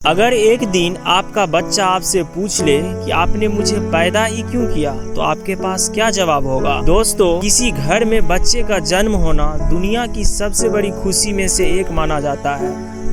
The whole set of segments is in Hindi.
अगर एक दिन आपका बच्चा आपसे पूछ ले कि आपने मुझे पैदा ही क्यों किया, तो आपके पास क्या जवाब होगा? दोस्तों, किसी घर में बच्चे का जन्म होना दुनिया की सबसे बड़ी खुशी में से एक माना जाता है।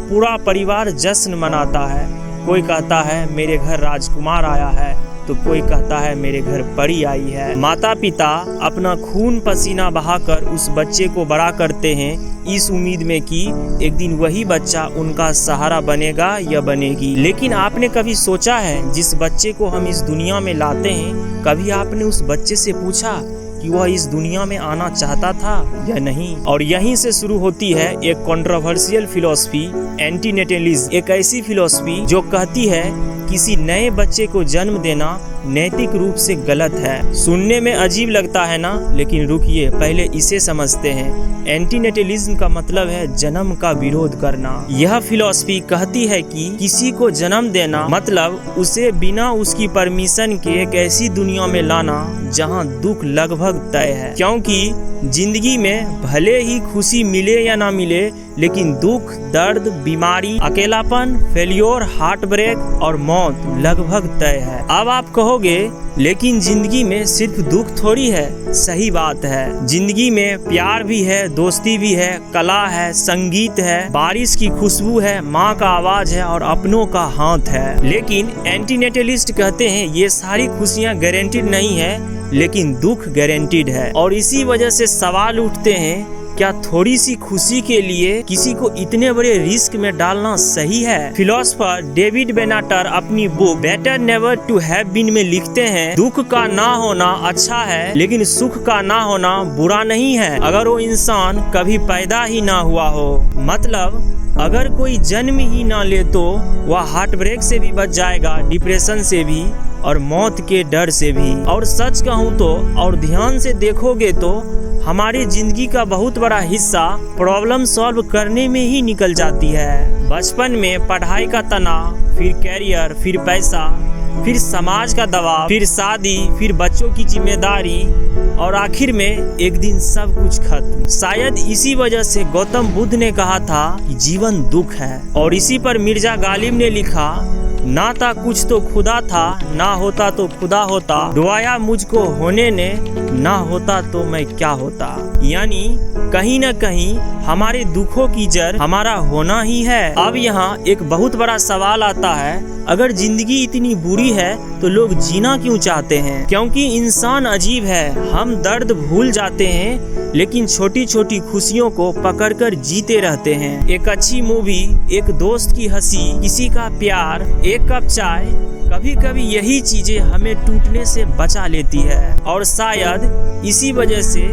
पूरा परिवार जश्न मनाता है। कोई कहता है मेरे घर राजकुमार आया है, तो कोई कहता है मेरे घर परी आई है। माता पिता अपना खून पसीना बहाकर उस बच्चे को बड़ा करते हैं, इस उम्मीद में कि एक दिन वही बच्चा उनका सहारा बनेगा या बनेगी। लेकिन आपने कभी सोचा है, जिस बच्चे को हम इस दुनिया में लाते हैं, कभी आपने उस बच्चे से पूछा कि वह इस दुनिया में आना चाहता था या नहीं? और यहीं से शुरू होती है एक कंट्रोवर्शियल फिलॉसफी, एंटीनेटलिज्म। एक ऐसी फिलॉसफी जो कहती है किसी नए बच्चे को जन्म देना नैतिक रूप से गलत है। सुनने में अजीब लगता है ना, लेकिन रुकिए, पहले इसे समझते हैं। एंटीनेटलिज्म का मतलब है जन्म का विरोध करना। यह फिलॉसफी कहती है कि किसी को जन्म देना मतलब उसे बिना उसकी परमिशन के एक ऐसी दुनिया में लाना जहां दुख लगभग तय है। क्योंकि जिंदगी में भले ही खुशी मिले या ना मिले, लेकिन दुख, दर्द, बीमारी, अकेलापन, फेल्योर, हार्ट ब्रेक और मौत लगभग तय है। अब आप कहोगे, लेकिन जिंदगी में सिर्फ दुख थोड़ी है। सही बात है, जिंदगी में प्यार भी है, दोस्ती भी है, कला है, संगीत है, बारिश की खुशबू है, माँ का आवाज है और अपनों का हाथ है। लेकिन एंटीनेटलिस्ट कहते हैं ये सारी खुशियाँ गारंटीड नहीं है, लेकिन दुख गारंटीड है। और इसी वजह से सवाल उठते हैं, क्या थोड़ी सी खुशी के लिए किसी को इतने बड़े रिस्क में डालना सही है? फिलोसोफर डेविड बेनाटर अपनी book Better Never to Have Been में लिखते हैं, दुख का ना होना अच्छा है, लेकिन सुख का ना होना बुरा नहीं है अगर वो इंसान कभी पैदा ही ना हुआ हो। मतलब अगर कोई जन्म ही ना ले तो वह हार्ट ब्रेक से भी बच जाएगा, डिप्रेशन से भी और मौत के डर से भी। और सच कहूँ तो, और ध्यान से देखोगे तो हमारी जिंदगी का बहुत बड़ा हिस्सा प्रॉब्लम सॉल्व करने में ही निकल जाती है। बचपन में पढ़ाई का तनाव, फिर कैरियर, फिर पैसा, फिर समाज का दबाव, फिर शादी, फिर बच्चों की जिम्मेदारी और आखिर में एक दिन सब कुछ खत्म। शायद इसी वजह से गौतम बुद्ध ने कहा था कि जीवन दुख है। और इसी पर मिर्जा गालिब ने लिखा, ना था कुछ तो खुदा था, ना होता तो खुदा होता, दुआया मुझको होने ने, ना होता तो मैं क्या होता। यानी कहीं न कहीं हमारे दुखों की जड़ हमारा होना ही है। अब यहाँ एक बहुत बड़ा सवाल आता है, अगर जिंदगी इतनी बुरी है तो लोग जीना क्यों चाहते हैं? क्योंकि इंसान अजीब है। हम दर्द भूल जाते हैं, लेकिन छोटी छोटी खुशियों को पकड़कर जीते रहते हैं। एक अच्छी मूवी, एक दोस्त की हंसी, किसी का प्यार, एक कप चाय, कभी कभी यही चीजें हमें टूटने से बचा लेती है। और शायद इसी वजह से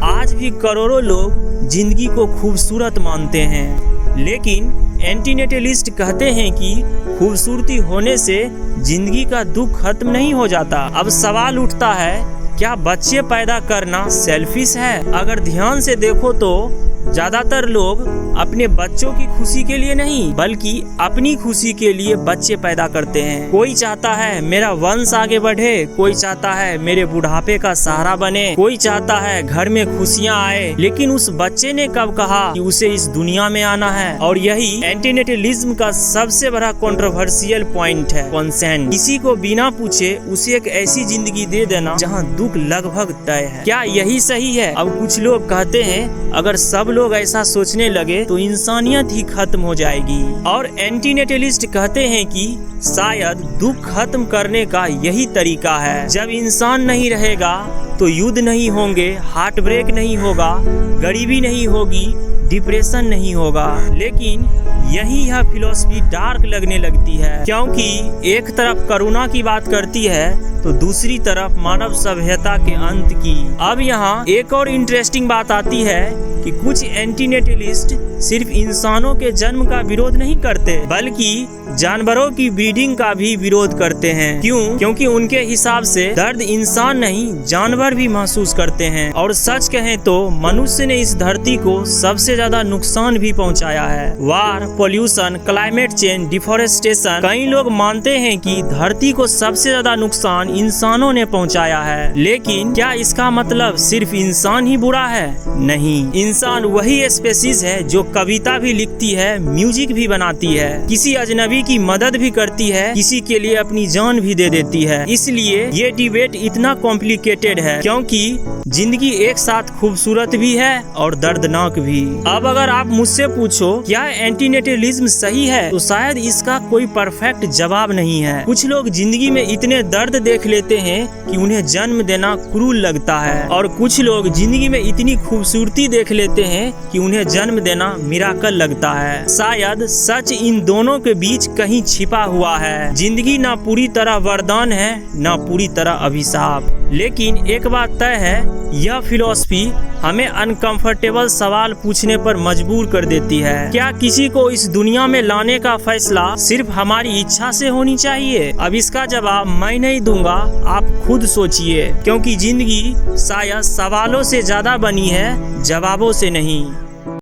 आज भी करोड़ों लोग जिंदगी को खूबसूरत मानते हैं। लेकिन एंटीनेटलिस्ट कहते हैं कि खूबसूरती होने से जिंदगी का दुख खत्म नहीं हो जाता। अब सवाल उठता है, क्या बच्चे पैदा करना सेल्फिश है? अगर ध्यान से देखो तो ज्यादातर लोग अपने बच्चों की खुशी के लिए नहीं, बल्कि अपनी खुशी के लिए बच्चे पैदा करते हैं। कोई चाहता है मेरा वंश आगे बढ़े, कोई चाहता है मेरे बुढ़ापे का सहारा बने, कोई चाहता है घर में खुशियां आए। लेकिन उस बच्चे ने कब कहा कि उसे इस दुनिया में आना है? और यही एंटीनेटलिज्म का सबसे बड़ा कंट्रोवर्शियल पॉइंट है, कंसेंट। किसी को बिना पूछे उसे एक ऐसी जिंदगी दे देना जहाँ दुख लगभग तय है। क्या यही सही है? अब कुछ लोग कहते हैं, अगर सब लोग ऐसा सोचने लगे तो इंसानियत ही खत्म हो जाएगी। और एंटीनेटलिस्ट कहते हैं कि शायद दुख खत्म करने का यही तरीका है। जब इंसान नहीं रहेगा तो युद्ध नहीं होंगे, हार्ट ब्रेक नहीं होगा, गरीबी नहीं होगी, डिप्रेशन नहीं होगा। लेकिन यही यह फिलॉसफी डार्क लगने लगती है, क्योंकि एक तरफ करुणा की बात करती है तो दूसरी तरफ मानव सभ्यता के अंत की। अब यहाँ एक और इंटरेस्टिंग बात आती है कि कुछ एंटीनेटलिस्ट सिर्फ इंसानों के जन्म का विरोध नहीं करते, बल्कि जानवरों की ब्रीडिंग का भी विरोध करते हैं। क्यों? क्योंकि उनके हिसाब से दर्द इंसान नहीं, जानवर जानवर भी महसूस करते हैं। और सच कहें तो मनुष्य ने इस धरती को सबसे ज्यादा नुकसान भी पहुंचाया है। वार, पोल्यूशन, क्लाइमेट चेंज, डिफोरेस्टेशन। कई लोग मानते हैं कि धरती को सबसे ज्यादा नुकसान इंसानों ने पहुंचाया है, लेकिन क्या इसका मतलब सिर्फ इंसान ही बुरा है? नहीं, इंसान वही स्पेसीज है जो कविता भी लिखती है, म्यूजिक भी बनाती है, किसी अजनबी की मदद भी करती है, किसी के लिए अपनी जान भी दे देती है। इसलिए ये डिबेट इतना कॉम्प्लिकेटेड है, क्योंकि जिंदगी एक साथ खूबसूरत भी है और दर्दनाक भी। अब अगर आप मुझसे पूछो क्या एंटीनेटलिज्म सही है, तो शायद इसका कोई परफेक्ट जवाब नहीं है। कुछ लोग जिंदगी में इतने दर्द देख लेते हैं कि उन्हें जन्म देना क्रूर लगता है, और कुछ लोग जिंदगी में इतनी खूबसूरती देख लेते हैं कि उन्हें जन्म देना मिराकल लगता है। शायद सच इन दोनों के बीच कहीं छिपा हुआ है। जिंदगी ना पूरी तरह वरदान है, ना पूरी तरह अभिशाप। लेकिन एक बात तय है, यह फिलॉसफी हमें अनकंफर्टेबल सवाल पूछने पर मजबूर कर देती है। क्या किसी को इस दुनिया में लाने का फैसला सिर्फ हमारी इच्छा से होनी चाहिए? अब इसका जवाब मैं नहीं दूंगा, आप खुद सोचिए, क्योंकि जिंदगी शायद सवालों से ज्यादा बनी है, जवाबों से नहीं।